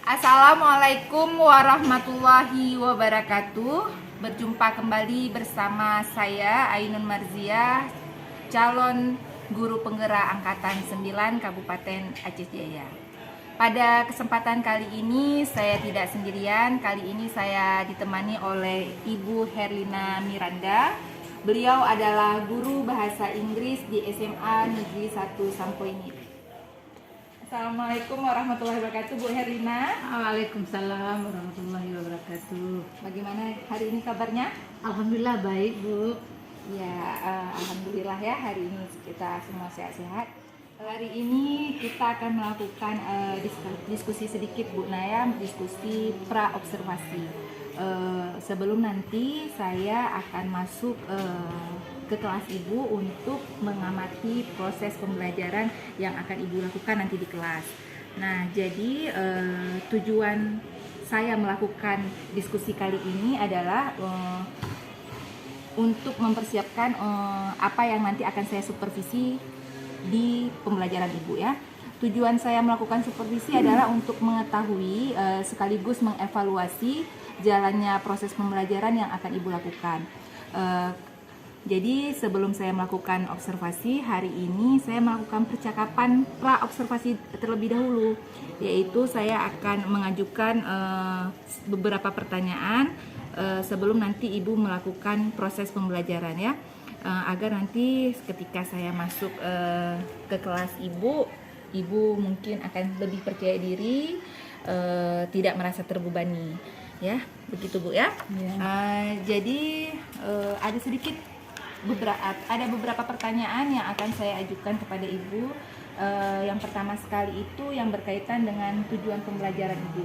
Assalamualaikum warahmatullahi wabarakatuh. Berjumpa kembali bersama saya Ainun Marziah, calon guru penggerak angkatan 9 Kabupaten Aceh Jaya. Pada kesempatan kali ini saya tidak sendirian. Kali ini saya ditemani oleh Ibu Herlina Miranda. Beliau adalah guru bahasa Inggris di SMA Negeri 1 Sampoinit. Assalamualaikum warahmatullahi wabarakatuh, Bu Herlina. Waalaikumsalam warahmatullahi wabarakatuh. Bagaimana hari ini kabarnya? Alhamdulillah baik, Bu. Ya, alhamdulillah ya, hari ini kita semua sehat-sehat. Hari ini kita akan melakukan diskusi sedikit, Bu Naya, diskusi pra-observasi. Sebelum nanti saya akan masuk ke kelas Ibu untuk mengamati proses pembelajaran yang akan Ibu lakukan nanti di kelas. Nah, jadi tujuan saya melakukan diskusi kali ini adalah untuk mempersiapkan apa yang nanti akan saya supervisi di pembelajaran Ibu ya. Tujuan saya melakukan supervisi adalah untuk mengetahui sekaligus mengevaluasi jalannya proses pembelajaran yang akan Ibu lakukan. Jadi sebelum saya melakukan observasi, hari ini saya melakukan percakapan pra-observasi terlebih dahulu, yaitu saya akan mengajukan beberapa pertanyaan sebelum nanti Ibu melakukan proses pembelajaran ya, agar nanti ketika saya masuk ke kelas Ibu mungkin akan lebih percaya diri, tidak merasa terbebani ya, begitu Bu ya. Jadi ada beberapa pertanyaan yang akan saya ajukan kepada Ibu. Yang pertama sekali itu yang berkaitan dengan tujuan pembelajaran Ibu.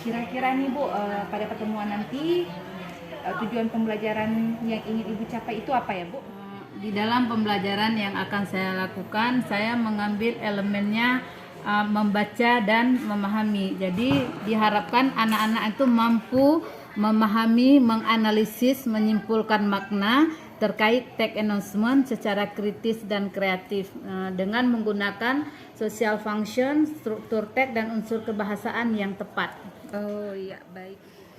Kira-kira nih Bu, pada pertemuan nanti tujuan pembelajaran yang ingin Ibu capai itu apa ya Bu? Di dalam pembelajaran yang akan saya lakukan, saya mengambil elemennya membaca dan memahami. Jadi diharapkan anak-anak itu mampu memahami, menganalisis, menyimpulkan makna terkait teks announcement secara kritis dan kreatif dengan menggunakan social function, struktur teks dan unsur kebahasaan yang tepat. Oh iya, baik.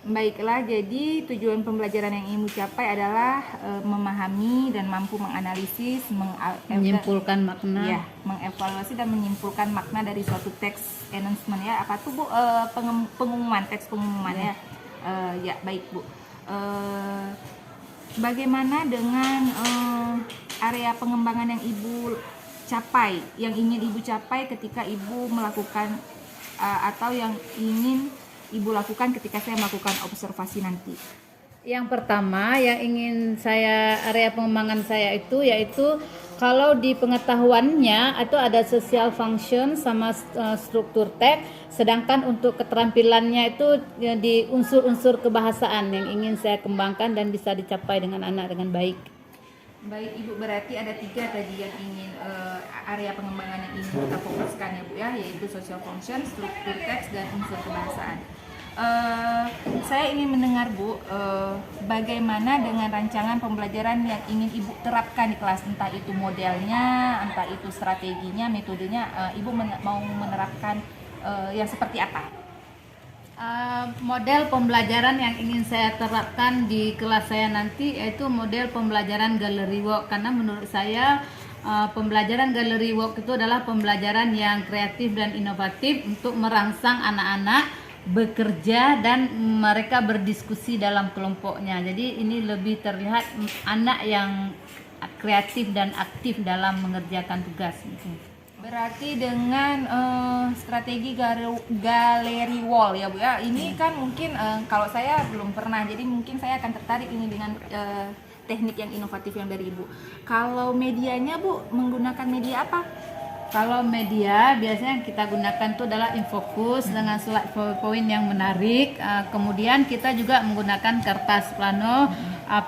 Baiklah, jadi tujuan pembelajaran yang ingin capai adalah memahami dan mampu menganalisis, menyimpulkan makna. Ya, mengevaluasi dan menyimpulkan makna dari suatu teks announcement ya. Apa tuh Bu? Pengumuman, teks pengumuman ya. Ya, baik Bu. Bagaimana dengan area pengembangan yang Ibu capai, yang ingin Ibu capai ketika Ibu melakukan atau yang ingin Ibu lakukan ketika saya melakukan observasi nanti? Yang pertama yang ingin area pengembangan saya itu yaitu kalau di pengetahuannya itu ada social function sama struktur teks, sedangkan untuk keterampilannya itu di unsur-unsur kebahasaan yang ingin saya kembangkan dan bisa dicapai dengan anak dengan baik. Baik Ibu, berarti ada 3 tadi yang ingin area pengembangan yang ingin kita fokuskan ya Bu ya, yaitu social function, struktur teks dan unsur kebahasaan. Saya ingin mendengar Bu, bagaimana dengan rancangan pembelajaran yang ingin Ibu terapkan di kelas, entah itu modelnya, entah itu strateginya, metodenya, Ibu mau menerapkan yang seperti apa? Model pembelajaran yang ingin saya terapkan di kelas saya nanti yaitu model pembelajaran gallery work, karena menurut saya pembelajaran gallery work itu adalah pembelajaran yang kreatif dan inovatif untuk merangsang anak-anak bekerja dan mereka berdiskusi dalam kelompoknya. Jadi ini lebih terlihat anak yang kreatif dan aktif dalam mengerjakan tugas. Berarti dengan strategi gallery wall ya Bu ya. Ini kan mungkin kalau saya belum pernah, jadi mungkin saya akan tertarik ini dengan teknik yang inovatif yang dari Ibu. Kalau medianya Bu, menggunakan media apa? Kalau media biasanya kita gunakan itu adalah infocus dengan slide PowerPoint yang menarik. Kemudian kita juga menggunakan kertas plano,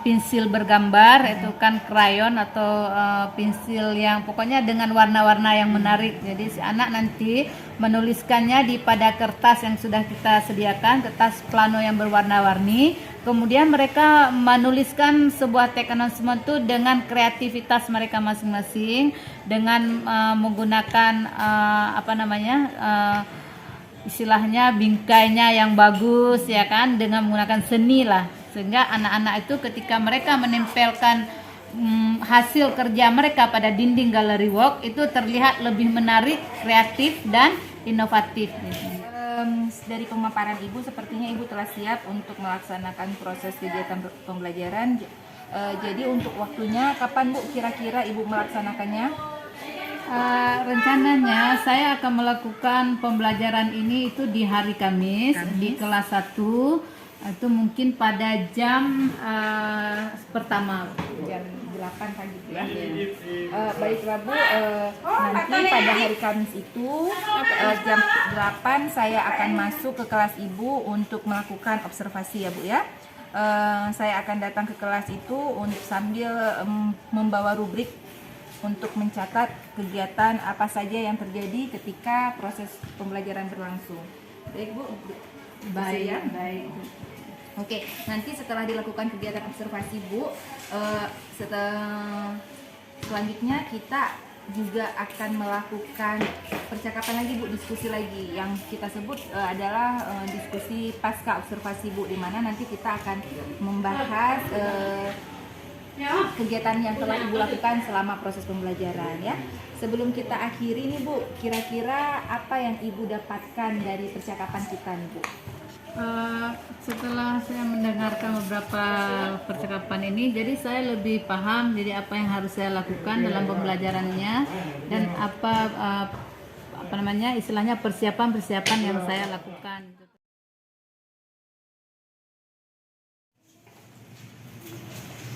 pensil bergambar, itu kan krayon atau pensil yang pokoknya dengan warna-warna yang menarik. Jadi si anak nanti menuliskannya pada kertas yang sudah kita sediakan, kertas plano yang berwarna-warni. Kemudian mereka menuliskan sebuah teks announcement itu dengan kreativitas mereka masing-masing, dengan menggunakan istilahnya bingkainya yang bagus ya kan, dengan menggunakan seni lah, sehingga anak-anak itu ketika mereka menempelkan hasil kerja mereka pada dinding gallery walk itu terlihat lebih menarik, kreatif dan inovatif. Dari pemaparan Ibu, sepertinya Ibu telah siap untuk melaksanakan proses kegiatan pembelajaran. Jadi untuk waktunya kapan Bu kira-kira Ibu melaksanakannya? Rencananya saya akan melakukan pembelajaran ini itu di hari Kamis. Di kelas 1 itu mungkin pada jam pertama, Jam 8 pagi ya. Baiklah Bu, nanti pada hari Kamis itu jam 8 saya akan masuk ke kelas Ibu untuk melakukan observasi ya Bu ya. Saya akan datang ke kelas itu untuk sambil membawa rubrik untuk mencatat kegiatan apa saja yang terjadi ketika proses pembelajaran berlangsung. Baik Bu. baik ya. baik. Oke, nanti setelah dilakukan kegiatan observasi Bu, selanjutnya kita juga akan melakukan percakapan lagi Bu, diskusi lagi. Yang kita sebut adalah diskusi pasca observasi Bu, di mana nanti kita akan membahas kegiatan yang telah Ibu lakukan selama proses pembelajaran ya. Sebelum kita akhiri nih Bu, kira-kira apa yang Ibu dapatkan dari percakapan kita nih Bu? Setelah saya mendengarkan beberapa percakapan ini, jadi saya lebih paham jadi apa yang harus saya lakukan dalam pembelajarannya dan apa namanya istilahnya persiapan yang saya lakukan.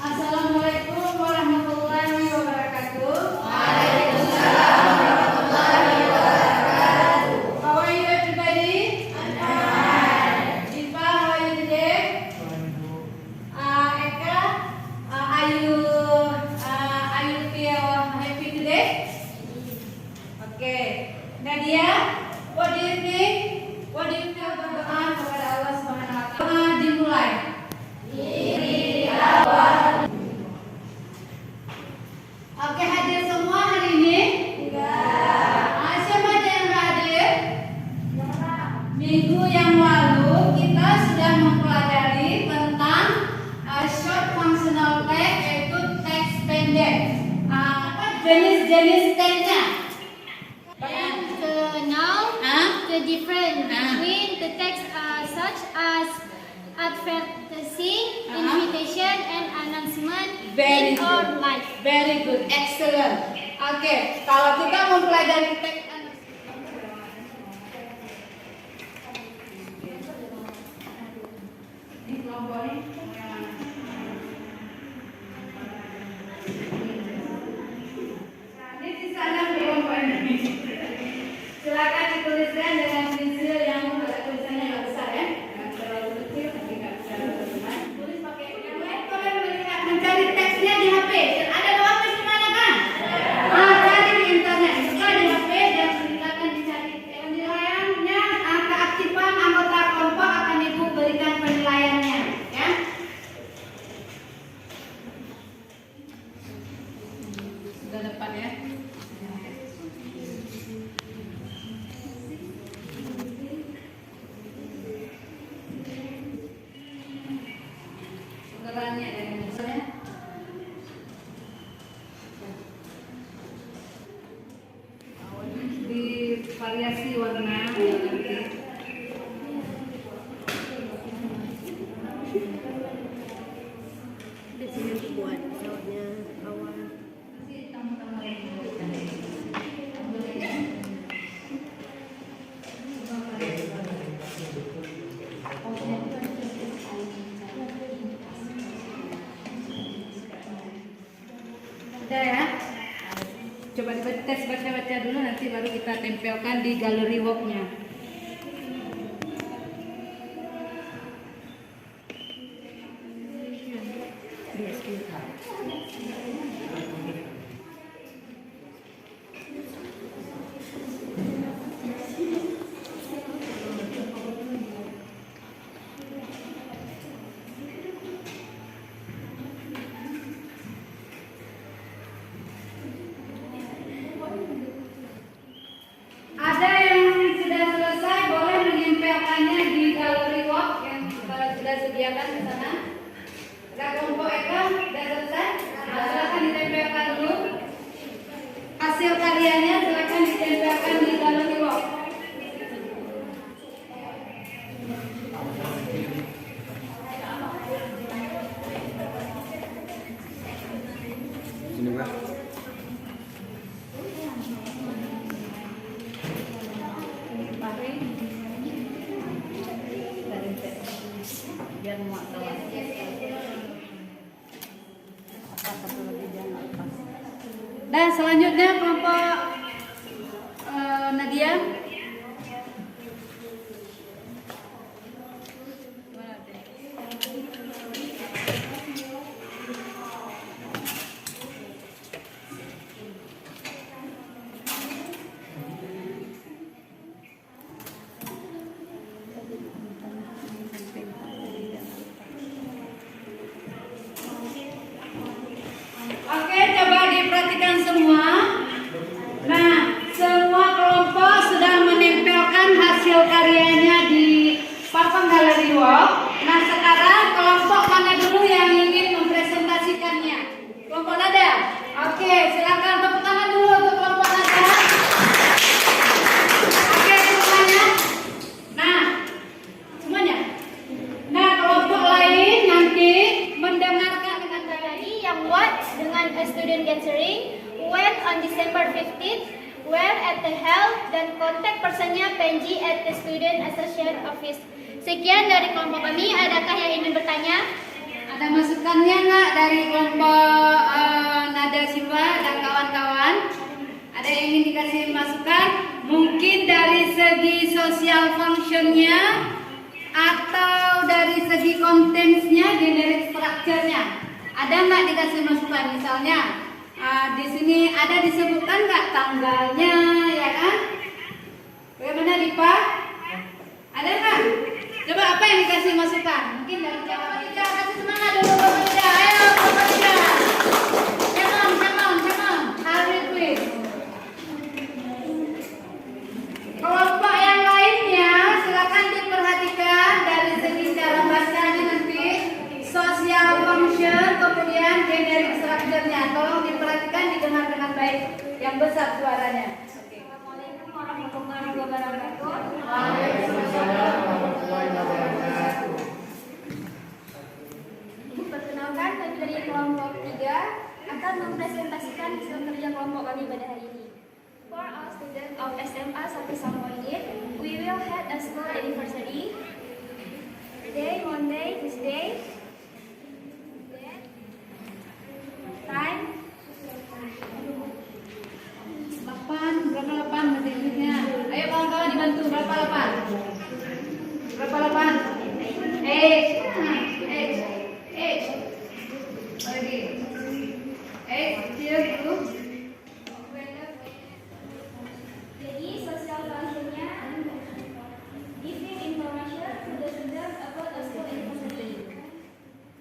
Assalamualaikum warahmatullahi wabarakatuh. Waalaikumsalam warahmatullahi wabarakatuh. How are you everybody? Diva, how are you today? Eka, are you feel happy today? Okay. Nadia, what do you think? What do you feel berdoa kepada Allah Subhanahu wa taala? Dimulai. Oke, hadir semua hari ini? Siapa aja yang nggak hadir? Minggu yang lalu kita sudah mempelajari tentang short functional text, yaitu teks pendek. Jenis-jenis teksnya? And now the difference between the text such as advertising, invitation, and announcement Very in our good. life. Very good, excellent. Oke, kalau kita mempelajari teks silakan dituliskan dengan pensil yang tulisannya nggak besar ya, nggak terlalu kecil tapi nggak bisa teman-teman. Tulis pakai yang lain. Kalian mencari teksnya di HP. Ada HP di mana kan? Cari di internet, buka di HP dan silakan dicari penilaiannya. Keaktifan anggota kelompok akan Ibu berikan penilaiannya, ya. Sudah dapat ya? Saudaranya dari misalnya di variasi warna nanti. Di sini buat pesawatnya awal. Udah ya? Coba dites baca-baca dulu, nanti baru kita tempelkan di gallery walk-nya. Ada yang sudah hasil karyanya silakan ditempelkan di gallery walk. Sini Mbak. Biar muat kawan. Dan selanjutnya kelompok Nadia. Oke, coba diperhatikan semua. Nah, semua kelompok sudah menempelkan hasil karyanya di papan galeri walk. Nah, sekarang kelompok mana dulu yang ingin mempresentasikannya? Kelompok Nada. Oke, silakan tepuk tangan dulu untuk kelompok Nada. Oke, semuanya. Nah, semuanya. Nah, kelompok lain nanti mendengarkan dengan Tadi yang buat dengan a student gathering went on December 15th where at the held dan kontak personnya Penji at the Student Association Office. Sekian dari kelompok kami. Adakah yang ingin bertanya? ada masukannya nggak dari kelompok Nada Silva dan kawan-kawan? Ada yang ingin dikasih masukan? Mungkin dari segi social functionnya atau dari segi kontensnya, generic structure-nya. Ada nggak dikasih masukan? Misalnya di sini ada disebutkan nggak tanggalnya, ya kan? Bagaimana Dipa? Ada nggak? Coba apa yang dikasih masukan? Mungkin dari Bapak Ida, kasih semangat dulu Bapak Ida. Ayo Bapak Ida. Come on. Hurry please. Kelompok yang lainnya silakan diperhatikan dari segi cara bacanya nanti, social function, kemudian generic structure-nya. Tolong diperhatikan, didengar dengan baik, yang besar suaranya. Assalamualaikum warahmatullahi wabarakatuh. Perkenalkan, kami dari kelompok 3 akan mempresentasikan hasil kerja kelompok kami pada hari ini. For all students of SMA Sakti Samoyed, we will have a school anniversary. Day, Monday, Tuesday. Time. 8, berapa 8 detiknya? Ayo kawan-kawan dibantu, berapa 8? Berapa 8? 8. Lagi. 8, here dulu. Jadi sosial functionnya giving information to the students about the school anniversary.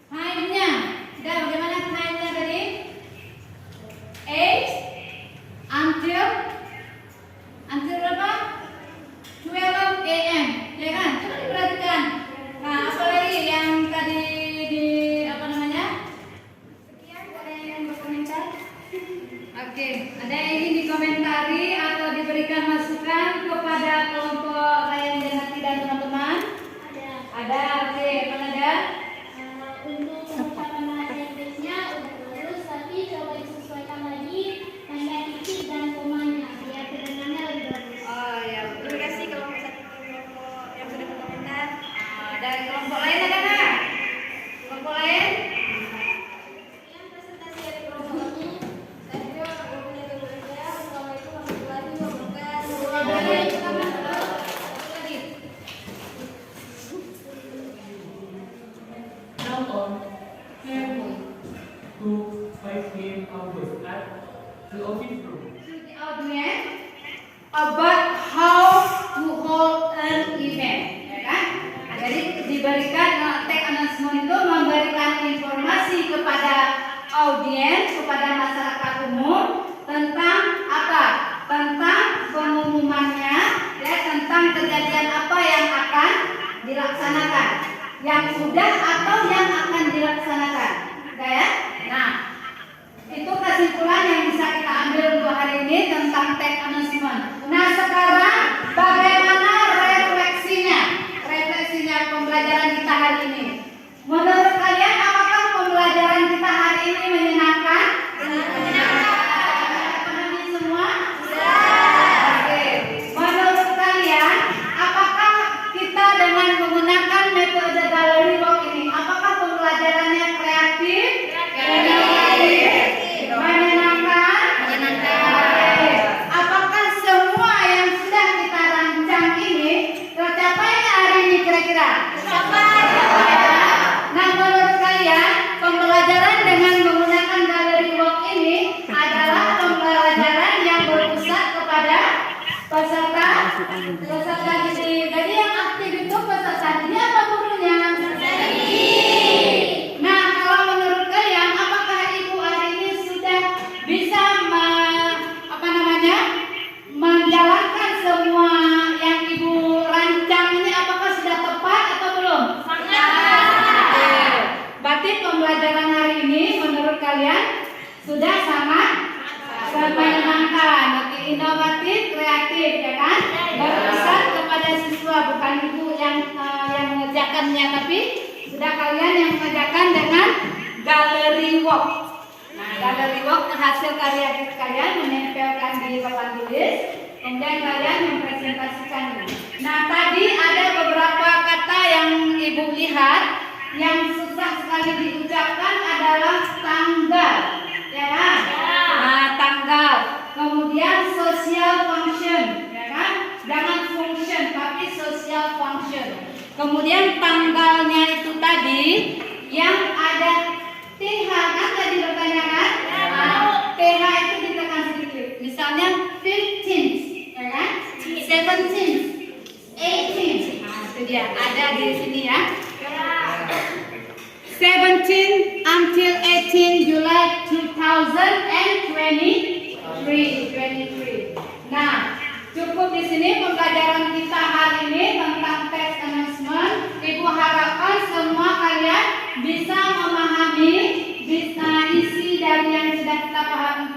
Time-nya. Udah, bagaimana time-nya tadi? 8 until berapa? 12 AM, ya kan? Coba diperhatikan. Nah, apa lagi yang tadi di apa namanya? Sekian, ada yang berkomentar? Oke, ada yang ingin dikomentari atau diberikan masukan kepada kelompok Ryan dan Hati dan teman-teman? Ada. Ada, oke, mana ada? Untuk pengucapan bahasa Inggrisnya udah bagus, tapi coba disesuaikan lagi tanda titik dan komanya biar kedengarannya lebih bagus. Oh ya, Terima kasih kelompok yang sudah berkomentar. dari kelompok lain ada nggak? Kelompok lain? Sekian presentasi dari kelompok kami. Thank you. Assalamualaikum warahmatullahi wabarakatuh. Lagi. Now on, careful to 5 p.m. hours at the office room. The audience about how to hold an event, ya kan? Nah, jadi diberikan tag announcement itu memberikan informasi kepada audiens, kepada masyarakat umum tentang apa? Tentang pengumumannya, ya, tentang kejadian apa yang akan dilaksanakan, yang sudah atau yang akan dilaksanakan, oke ya? Nah, itu kesimpulan yang bisa kita ambil untuk hari ini. ini tentang tag announcement. Nah, sekarang bagaimana refleksinya pembelajaran kita hari ini? Menurut kalian apakah pembelajaran kita hari ini menyenangkan? Menyenangkan semua? Oke. Menurut kalian apakah kita dengan menggunakan metode gallery walk ini, apakah pembelajarannya kreatif? Menyenangkan? Apakah semua yang sudah kita rancang ini tercapai hari ini kira-kira? Nah, menurut kalian pembelajaran dengan menggunakan gallery walk ini adalah pembelajaran yang berpusat kepada peserta didik. Jadi yang aktif itu peserta didik apa gurunya? Nah, kalau menurut kalian apakah ibu hari ini sudah bisa menjalankan semua yang ibu rancang ini, apakah sudah tepat atau belum? Berarti pembelajaran hari ini menurut kalian sudah sangat menyenangkan, inovatif, kreatif, ya kan? Berpusat kepada siswa, bukan ibu yang mengerjakannya, tapi sudah kalian yang mengerjakan dengan gallery walk. Nah, gallery walk hasil karya kalian menempelkan di papan tulis, kemudian kalian mempresentasikannya. Nah, tadi ada beberapa kata yang ibu lihat yang susah sekali diucapkan adalah tanggal, ya kan? Nah, tanggal. Kemudian social function, ya kan? Jangan function, tapi social function. Kemudian tanggalnya itu tadi yang ada TH kan tadi bertanyakan? TH itu ditekan sedikit. Misalnya 15th, ya kan? 17th, 18th. Nah, itu dia ada di sini ya. 17 until 18 July 2023. Nah, cukup di sini pembelajaran kita hari ini tentang text announcement. Ibu harapkan semua kalian bisa memahami isi dari yang sudah kita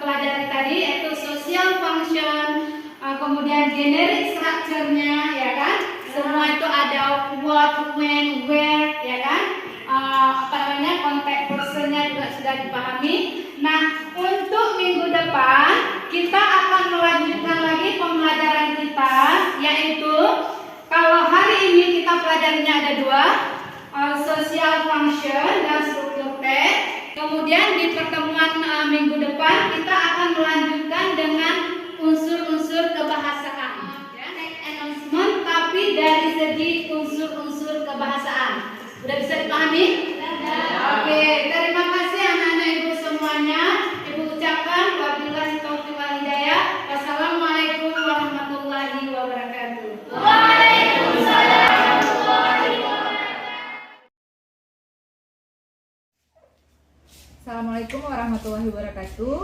pelajari tadi, yaitu social function, kemudian generic structure-nya, ya kan? Semua itu ada what, when, where, ya kan? Contact person-nya juga sudah dipahami. Nah, untuk minggu depan kita akan melanjutkan lagi pembelajaran kita, yaitu kalau hari ini kita pelajarinya ada dua, social function dan struktur teks. Kemudian di pertemuan minggu depan kita akan melanjutkan dengan unsur-unsur kebahasaan, text announcement, tapi dari segi unsur-unsur kebahasaan. Sudah bisa dipahami? Oke, terima kasih anak-anak ibu semuanya. Ibu ucapkan wabillahi taufiq wal hidayah. Wassalamualaikum warahmatullahi wabarakatuh. Waalaikumsalam warahmatullahi wabarakatuh. Assalamualaikum warahmatullahi wabarakatuh.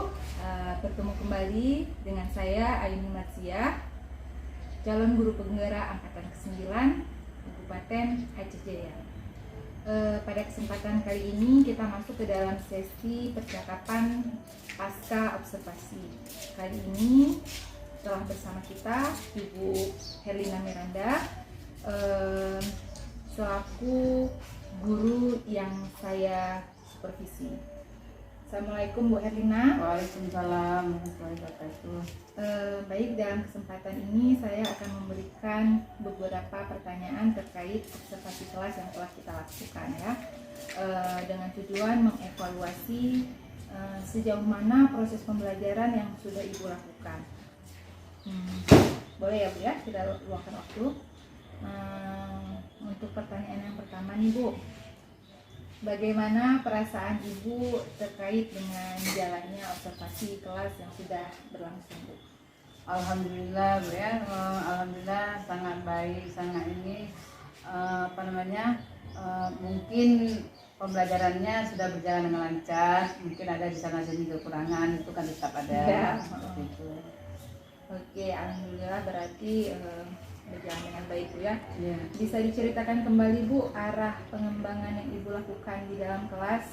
Bertemu kembali dengan saya Ayuni Marsia, calon guru penggerak angkatan ke-9 Kabupaten Aceh Jaya. Pada kesempatan kali ini kita masuk ke dalam sesi percakapan pasca observasi. Kali ini telah bersama kita Ibu Herlina Miranda selaku guru yang saya supervisi. Assalamualaikum Bu Herlina. Waalaikumsalam warahmatullahi wabarakatuh. Baik, dalam kesempatan ini saya akan memberikan beberapa pertanyaan terkait observasi kelas yang telah kita lakukan ya, dengan tujuan mengevaluasi sejauh mana proses pembelajaran yang sudah Ibu lakukan. Boleh ya Bu ya, kita luangkan waktu. Untuk pertanyaan yang pertama nih Bu, bagaimana perasaan Ibu terkait dengan jalannya observasi kelas yang sudah berlangsung Bu? Alhamdulillah Bu ya, alhamdulillah sangat baik, sangat ini mungkin pembelajarannya sudah berjalan dengan lancar. Mungkin ada di sana sini kekurangan, itu kan tetap ada Ya. seperti itu. Oke, alhamdulillah berarti berjalan dengan baik Bu ya. Ya. Bisa diceritakan kembali Bu arah pengembangan yang Ibu lakukan di dalam kelas,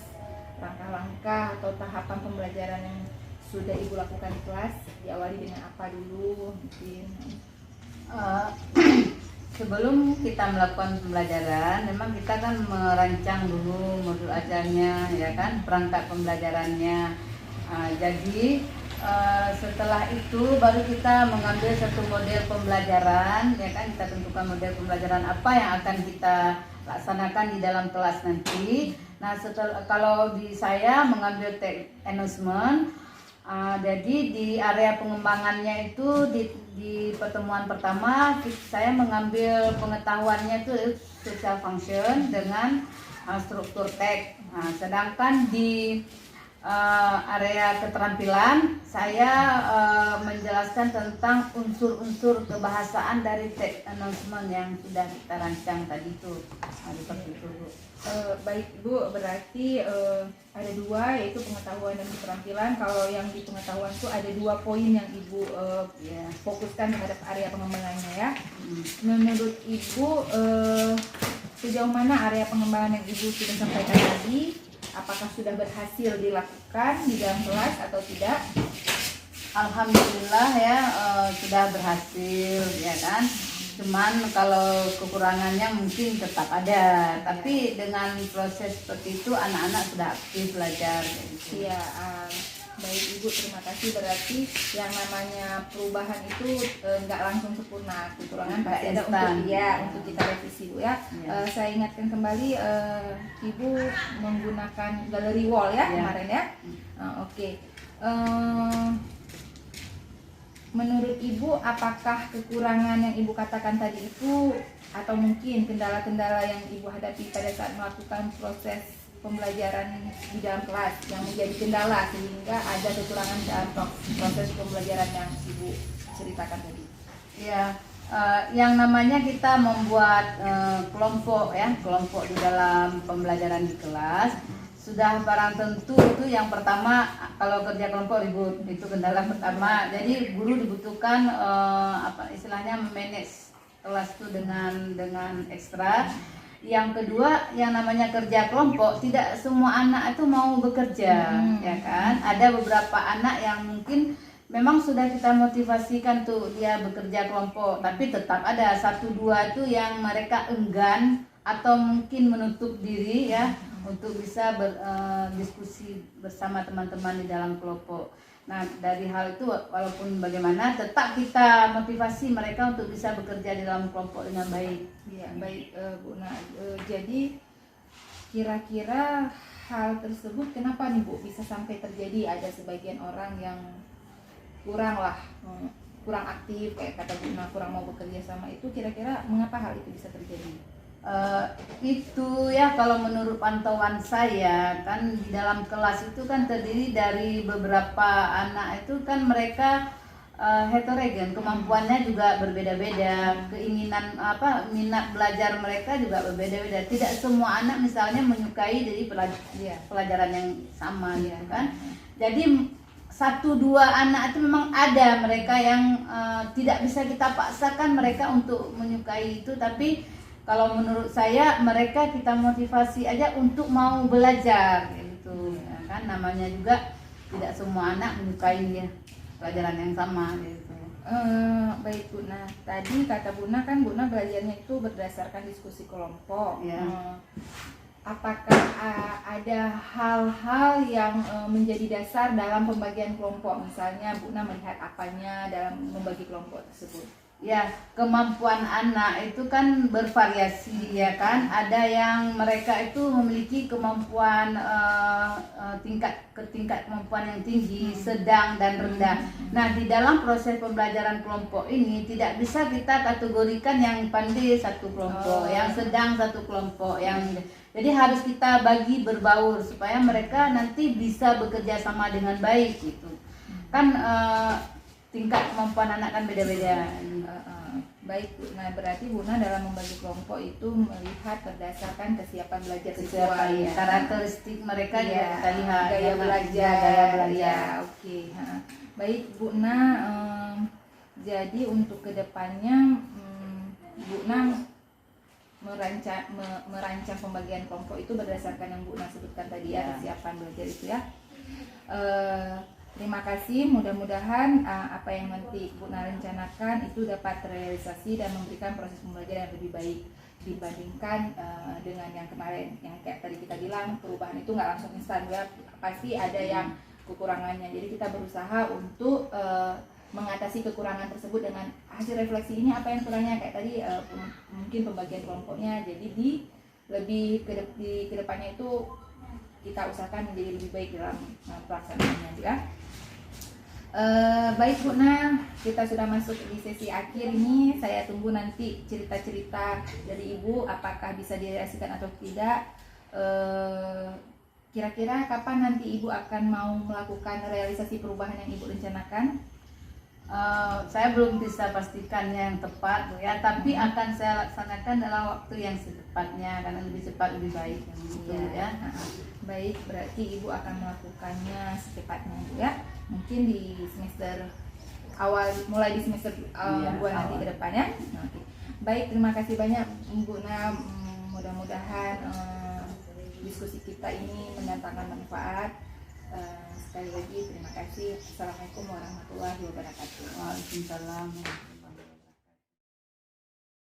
langkah-langkah atau tahapan pembelajaran yang sudah Ibu lakukan di kelas? Diawali dengan apa dulu mungkin? Sebelum kita melakukan pembelajaran, memang kita kan merancang dulu modul ajarnya, ya kan, perangkat pembelajarannya. Jadi setelah itu baru kita mengambil satu model pembelajaran, ya kan, kita tentukan model pembelajaran apa yang akan kita laksanakan di dalam kelas nanti. Nah, setelah kalau di saya mengambil tech announcement. Jadi di area pengembangannya itu di pertemuan pertama saya mengambil pengetahuannya itu social function dengan struktur teks. Sedangkan di area keterampilan saya menjelaskan tentang unsur-unsur kebahasaan dari teks announcement yang sudah kita rancang tadi itu. Seperti itu, Bu. Baik Bu, berarti ada dua, yaitu pengetahuan dan keterampilan. Kalau yang di pengetahuan itu ada 2 poin yang Ibu fokuskan terhadap area pengembangannya ya. Menurut Ibu sejauh mana area pengembangan yang Ibu sudah sampaikan tadi? Apakah sudah berhasil dilakukan di dalam kelas atau tidak? Alhamdulillah ya, sudah berhasil, ya kan. Cuman kalau kekurangannya mungkin tetap ada, tapi dengan proses seperti itu anak-anak sudah aktif belajar. Iya, baik Ibu, terima kasih. Berarti yang namanya perubahan itu nggak langsung sempurna, kekurangan pasti ada untuk kita revisi Bu ya. Saya ingatkan kembali, Ibu menggunakan galeri wall ya kemarin ya. Oke. Menurut Ibu, apakah kekurangan yang Ibu katakan tadi itu atau mungkin kendala-kendala yang Ibu hadapi pada saat melakukan proses pembelajaran di dalam kelas yang menjadi kendala sehingga ada kekurangan dalam proses pembelajaran yang Ibu ceritakan tadi? Ya, yang namanya kita membuat kelompok di dalam pembelajaran di kelas, sudah barang tentu itu yang pertama, kalau kerja kelompok ribut, itu kendala pertama. Jadi guru dibutuhkan istilahnya manage kelas itu dengan ekstra. Yang kedua, yang namanya kerja kelompok, tidak semua anak itu mau bekerja, ya kan. Ada beberapa anak yang mungkin memang sudah kita motivasikan tuh dia bekerja kelompok, tapi tetap ada 1-2 itu yang mereka enggan atau mungkin menutup diri ya untuk bisa berdiskusi bersama teman-teman di dalam kelompok. Nah, dari hal itu walaupun bagaimana tetap kita motivasi mereka untuk bisa bekerja di dalam kelompok dengan baik. Ya, baik Bu. Nah, jadi kira-kira hal tersebut kenapa nih Bu bisa sampai terjadi? Ada sebagian orang yang kurang aktif, kayak kata Bu, kurang mau bekerja sama, itu kira-kira mengapa hal itu bisa terjadi? Itu ya, kalau menurut pantauan saya kan di dalam kelas itu kan terdiri dari beberapa anak, itu kan mereka heterogen, kemampuannya juga berbeda-beda, keinginan minat belajar mereka juga berbeda-beda. Tidak semua anak misalnya menyukai dari pelajaran yang sama gitu kan. Jadi 1-2 anak itu memang ada mereka yang tidak bisa kita paksakan mereka untuk menyukai itu, tapi kalau menurut saya mereka kita motivasi aja untuk mau belajar gitu, ya kan. Namanya juga tidak semua anak menyukai pelajaran yang sama gitu. Baik Bu. Nah, tadi kata Buna kan Buna belajarnya itu berdasarkan diskusi kelompok. Ya. Apakah ada hal-hal yang menjadi dasar dalam pembagian kelompok? Misalnya Buna melihat apanya dalam membagi kelompok tersebut? Ya, kemampuan anak itu kan bervariasi, ya kan. Ada yang mereka itu memiliki kemampuan tingkat kemampuan yang tinggi, sedang dan rendah. Nah, di dalam proses pembelajaran kelompok ini tidak bisa kita kategorikan yang pandai satu kelompok, yang sedang satu kelompok, jadi harus kita bagi berbaur supaya mereka nanti bisa bekerja sama dengan baik gitu. Kan tingkat kemampuan anak kan beda-beda. Baik Bu. Nah, berarti Buna dalam membagi kelompok itu melihat berdasarkan kesiapan belajar siswa ya. Karakteristik mereka juga kita lihat, gaya belajar. Ya, oke. Baik Buna, jadi untuk kedepannya Buna merancang pembagian kelompok itu berdasarkan yang Buna sebutkan tadi ya, kesiapan belajar itu ya. Terima kasih, mudah-mudahan apa yang nanti Bu Na rencanakan itu dapat terrealisasi dan memberikan proses pembelajaran yang lebih baik dibandingkan dengan yang kemarin, yang kayak tadi kita bilang perubahan itu nggak langsung instan ya, pasti ada yang kekurangannya. Jadi kita berusaha untuk mengatasi kekurangan tersebut dengan hasil refleksi ini apa yang kurangnya kayak tadi mungkin pembagian kelompoknya. Jadi di kedepannya itu kita usahakan menjadi lebih baik dalam pelaksanaannya ya. Baik Bu Na, kita sudah masuk di sesi akhir ini. Saya tunggu nanti cerita-cerita dari Ibu apakah bisa direalisasikan atau tidak. Kira-kira kapan nanti Ibu akan mau melakukan realisasi perubahan yang Ibu rencanakan? Saya belum bisa pastikan yang tepat Bu ya, tapi akan saya laksanakan dalam waktu yang secepatnya karena lebih cepat lebih baik yang gitu ya. Baik, berarti Ibu akan melakukannya secepatnya ya. Mungkin di semester awal, mulai di semester 2 nanti ke depannya. Oke. Baik, terima kasih banyak Bu Na. Mudah-mudahan diskusi kita ini mendatangkan manfaat. Sekali lagi terima kasih. Assalamualaikum warahmatullahi wabarakatuh. Waalaikumsalam.